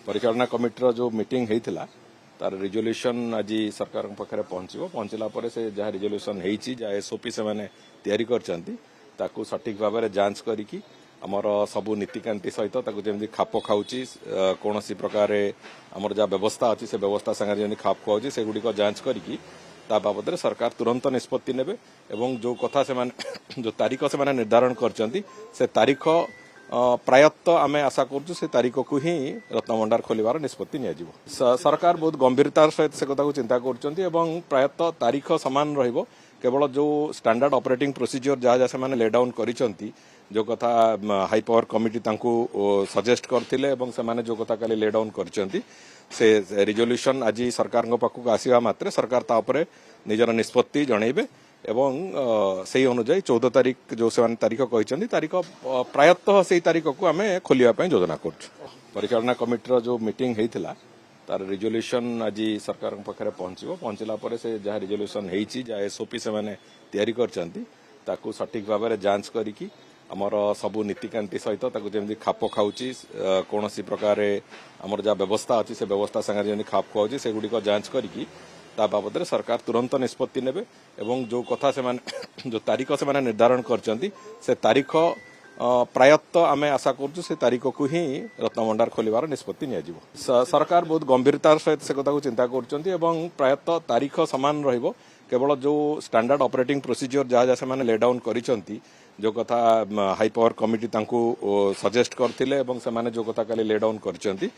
परिचालना कमिटर जो मीटिंग होता तार रिजोल्यूशन आज सरकार पाखे पहुंचला से जहाँ रिजोल्यूशन जहाँ एसओपी से मैंने तैयारी कर सठिक भाव में जांच करी आमर सबू नीतिकांति सहित जमी खाप खाऊँगी कौन प्रकार आमर जहाँ व्यवस्था अच्छी से व्यवस्था सागर जमी खाप खाऊँगी से गुड़िक जांच करी बाबद सरकार तुरंत निष्पत्ति नेबे एवं जो कथा से जो तारीख से मैंने निर्धारण कर तारीख प्रायतः आम आशा कर तारीख को ही रत्नभंडार खोलिबार निष्पत्ति नियाजिबो। सरकार बहुत गंभीरतार सहित से कथा को चिंता कर प्रायतः तारीख सामान रहिबो केवल जो स्टैंडर्ड ऑपरेटिंग प्रोसीजर जहाँ जहाँ से ले डाउन करिसंती जो कथा हाई पावर कमिटी सजेस्ट करथिले से जो कथा काली ले डाउन करिसंती से रिजोल्यूशन आज सरकार पाखक आसीबा मात्रे सरकार ता उपरे निजर निष्पत्ति जणैबे एवं से अनुजाई 14 तारीख जो से तारीख कहते तारीख प्रायतः से तारीख को आम खोलिया योजना कर परिचालना कमिटर जो मीटिंग होता तार रिजोल्यूशन आज सरकार पाखे पहुंचला से जहाँ रिजोल्यूशन जहाँ एसओपी से मैंने तैयारी कर सठिक भाव में जांच करी आमर सबू नीतिकांति सहित जमी खाप खाऊँगी कौन प्रकार आमर जहाँ व्यवस्था अच्छी से व्यवस्था सागर जमी खाप खाऊँगी से गुड़िक जांच करी बाबद सरकार तुरंत निष्पत्ति नेबे एवं जो कथा से जो तारीख से मैंने निर्धारण कर तारीख प्रायतः आम आशा कर तारीख को ही रत्नभंडार खोलिबार निष्पत्ति नियाजिबो। सरकार बहुत गंभीरतार सहित से कथा को चिंता कर प्रायतः तारीख सामान रहिबो केवल जो स्टैंडर्ड ऑपरेटिंग प्रोसीजर जहाँ जहाँ से ले डाउन करिसंती जो कथा हाई पावर कमिटी सजेस्ट करथिले से जो कथा काली ले डाउन करिसंती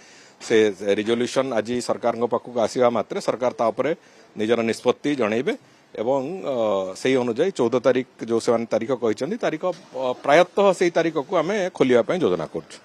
से रिजोल्यूशन आज सरकार पाखक आसीबा मात्रे सरकार ता उपरे निजर निष्पत्ति जणैबे एवं से अनुजाई 14 तारीख जो से तारीख कहते तारीख प्रायतः से तारीख को आम खोलिया योजना कर।